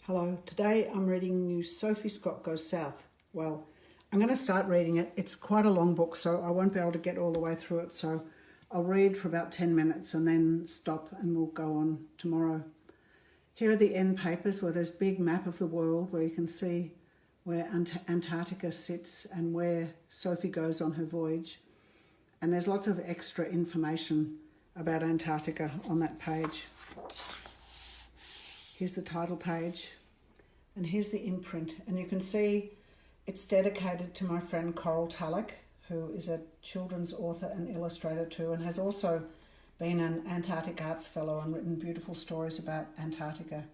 Hello, today I'm reading New Sophie Scott Goes South. Well, I'm going to start reading it. It's quite a long book, so I won't be able to get all the way through it. So I'll read for about 10 minutes and then stop and we'll go on tomorrow. Here are the end papers where there's a big map of the world where you can see where Antarctica sits and where Sophie goes on her voyage. And there's lots of extra information about Antarctica on that page. Here's the title page, and here's the imprint. And you can see it's dedicated to my friend Coral Tulloch, who is a children's author and illustrator too, and has also been an Antarctic Arts Fellow and written beautiful stories about Antarctica.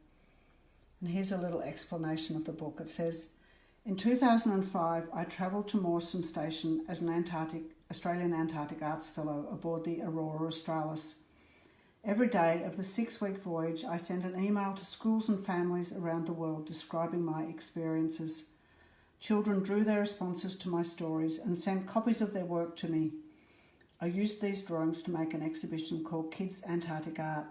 And here's a little explanation of the book. It says, in 2005, I travelled to Mawson Station as an Australian Antarctic Arts Fellow aboard the Aurora Australis. Every day of the 6-week voyage, I sent an email to schools and families around the world describing my experiences. Children drew their responses to my stories and sent copies of their work to me. I used these drawings to make an exhibition called Kids Antarctic Art.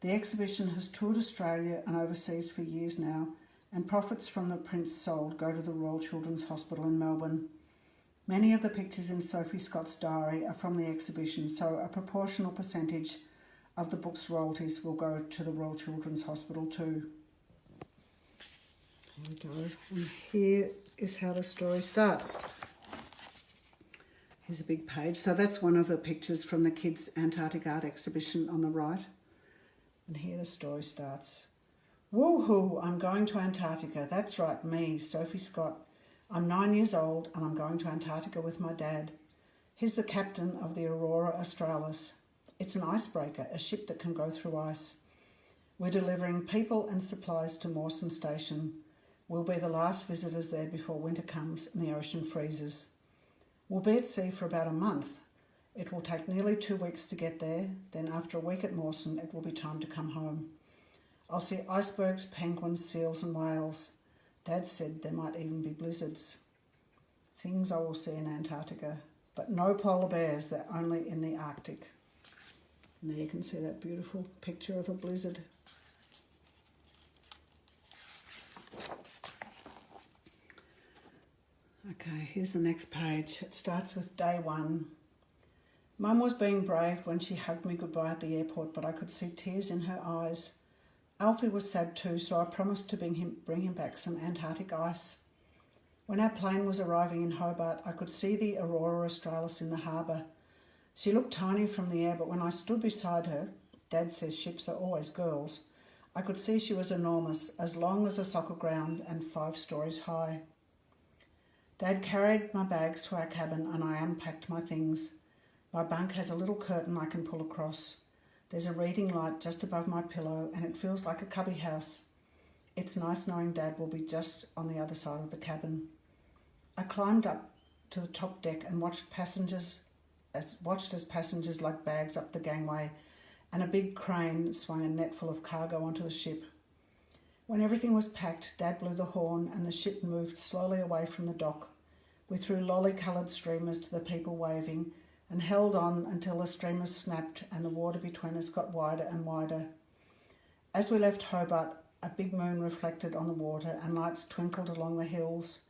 The exhibition has toured Australia and overseas for years now, and profits from the prints sold go to the Royal Children's Hospital in Melbourne. Many of the pictures in Sophie Scott's diary are from the exhibition, so a proportional percentage of the book's royalties will go to the Royal Children's Hospital too. Here we go. And here is how the story starts. Here's a big page. So that's one of the pictures from the Kids Antarctic Art exhibition on the right. And here the story starts. Woohoo, I'm going to Antarctica. That's right, me, Sophie Scott. I'm 9 years old and I'm going to Antarctica with my dad. He's the captain of the Aurora Australis. It's an icebreaker, a ship that can go through ice. We're delivering people and supplies to Mawson Station. We'll be the last visitors there before winter comes and the ocean freezes. We'll be at sea for about a month. It will take nearly 2 weeks to get there. Then after a week at Mawson, it will be time to come home. I'll see icebergs, penguins, seals and whales. Dad said there might even be blizzards. Things I will see in Antarctica, but no polar bears, they're only in the Arctic. And there you can see that beautiful picture of a blizzard. Okay, here's the next page. It starts with day 1. Mum was being brave when she hugged me goodbye at the airport, but I could see tears in her eyes. Alfie was sad too, so I promised to bring him back some Antarctic ice. When our plane was arriving in Hobart, I could see the Aurora Australis in the harbour. She looked tiny from the air, but when I stood beside her, Dad says ships are always girls, I could see she was enormous, as long as a soccer ground and 5 stories high. Dad carried my bags to our cabin and I unpacked my things. My bunk has a little curtain I can pull across. There's a reading light just above my pillow and it feels like a cubby house. It's nice knowing Dad will be just on the other side of the cabin. I climbed up to the top deck and watched as passengers lugged bags up the gangway and a big crane swung a net full of cargo onto the ship. When everything was packed, Dad blew the horn and the ship moved slowly away from the dock. We threw lolly-coloured streamers to the people waving and held on until the streamers snapped and the water between us got wider and wider. As we left Hobart, a big moon reflected on the water and lights twinkled along the hills.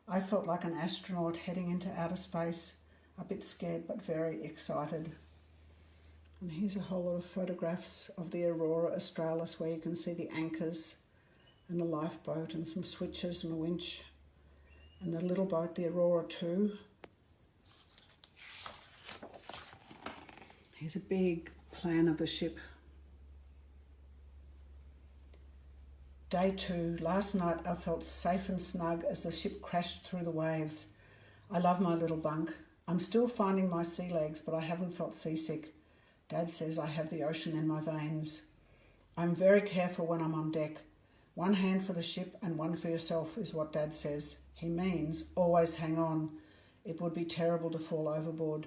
I felt like an astronaut heading into outer space, a bit scared but very excited. And here's a whole lot of photographs of the Aurora Australis where you can see the anchors and the lifeboat and some switches and a winch. And the little boat, the Aurora 2. Here's a big plan of the ship. Day 2. Last night I felt safe and snug as the ship crashed through the waves. I love my little bunk. I'm still finding my sea legs, but I haven't felt seasick. Dad says I have the ocean in my veins. I'm very careful when I'm on deck. 1 hand for the ship and 1 for yourself is what Dad says. He means always hang on. It would be terrible to fall overboard.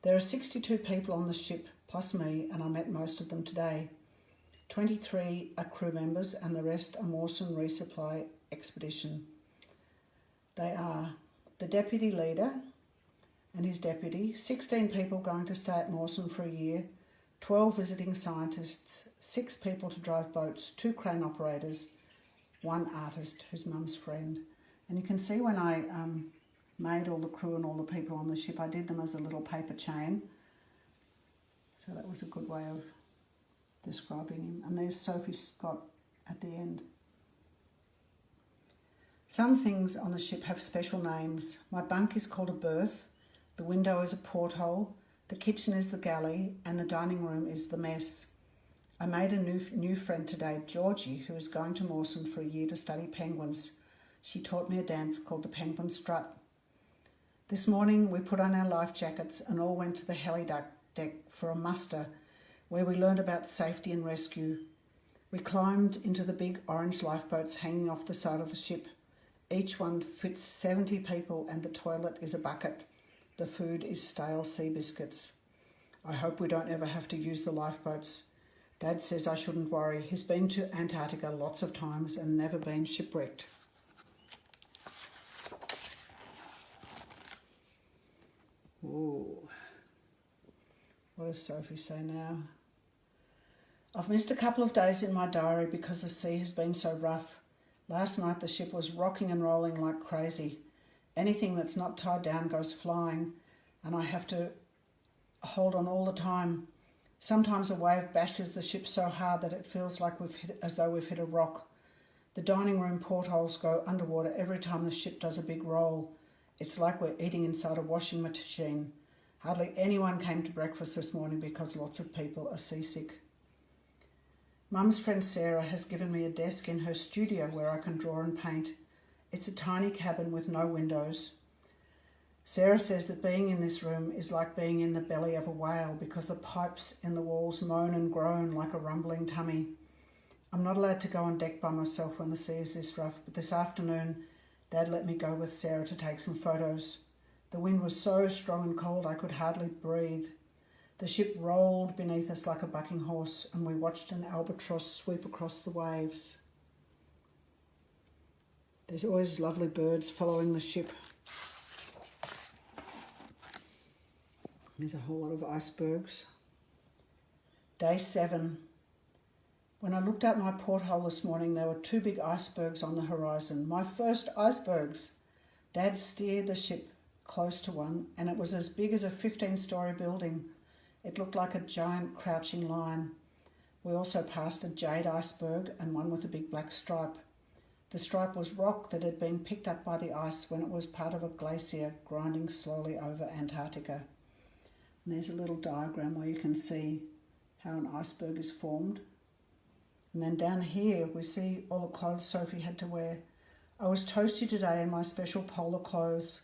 There are 62 people on the ship, plus me, and I met most of them today. 23 are crew members and the rest are Mawson Resupply Expedition. They are the deputy leader and his deputy, 16 people going to stay at Mawson for a year, 12 visiting scientists, 6 people to drive boats, 2 crane operators, one artist who's Mum's friend. And you can see when I made all the crew and all the people on the ship, I did them as a little paper chain. So that was a good way of describing him. And there's Sophie Scott at the end. Some things on the ship have special names. My bunk is called a berth, the window is a porthole, the kitchen is the galley, and the dining room is the mess. I made a new friend today, Georgie, who is going to Mawson for a year to study penguins. She taught me a dance called the penguin strut. This morning we put on our life jackets and all went to the heli deck for a muster, where we learned about safety and rescue. We climbed into the big orange lifeboats hanging off the side of the ship. Each one fits 70 people and the toilet is a bucket. The food is stale sea biscuits. I hope we don't ever have to use the lifeboats. Dad says I shouldn't worry. He's been to Antarctica lots of times and never been shipwrecked. Ooh. What does Sophie say now? I've missed a couple of days in my diary because the sea has been so rough. Last night the ship was rocking and rolling like crazy. Anything that's not tied down goes flying, and I have to hold on all the time. Sometimes a wave bashes the ship so hard that it feels like as though we've hit a rock. The dining room portholes go underwater every time the ship does a big roll. It's like we're eating inside a washing machine. Hardly anyone came to breakfast this morning because lots of people are seasick. Mum's friend Sarah has given me a desk in her studio where I can draw and paint. It's a tiny cabin with no windows. Sarah says that being in this room is like being in the belly of a whale because the pipes in the walls moan and groan like a rumbling tummy. I'm not allowed to go on deck by myself when the sea is this rough, but this afternoon Dad let me go with Sarah to take some photos. The wind was so strong and cold I could hardly breathe. The ship rolled beneath us like a bucking horse, and we watched an albatross sweep across the waves. There's always lovely birds following the ship. There's a whole lot of icebergs. Day 7. When I looked out my porthole this morning, there were 2 big icebergs on the horizon. My first icebergs! Dad steered the ship close to one, and it was as big as a 15-story building. It looked like a giant crouching lion. We also passed a jade iceberg and one with a big black stripe. The stripe was rock that had been picked up by the ice when it was part of a glacier grinding slowly over Antarctica. And there's a little diagram where you can see how an iceberg is formed. And then down here we see all the clothes Sophie had to wear. I was toasty today in my special polar clothes.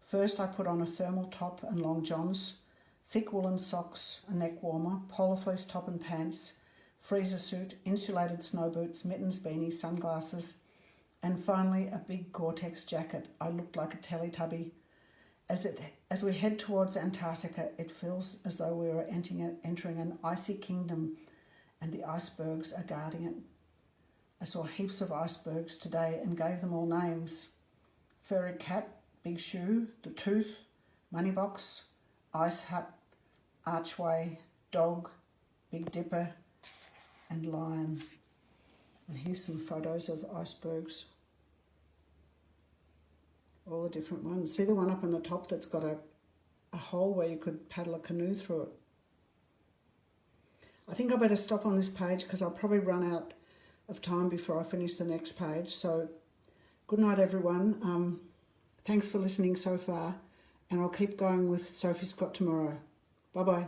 First I put on a thermal top and long johns, thick woolen socks, a neck warmer, polar fleece top and pants, freezer suit, insulated snow boots, mittens, beanie, sunglasses, and finally a big Gore-Tex jacket. I looked like a Teletubby. As we head towards Antarctica, it feels as though we are entering an icy kingdom and the icebergs are guarding it. I saw heaps of icebergs today and gave them all names. Furry cat, big shoe, the tooth, money box, ice hut, archway, dog, big dipper, and lion. And here's some photos of icebergs. All the different ones. See the one up on the top that's got a hole where you could paddle a canoe through it. I think I better stop on this page because I'll probably run out of time before I finish the next page. So good night everyone. Thanks for listening so far, and I'll keep going with Sophie Scott tomorrow. Bye bye.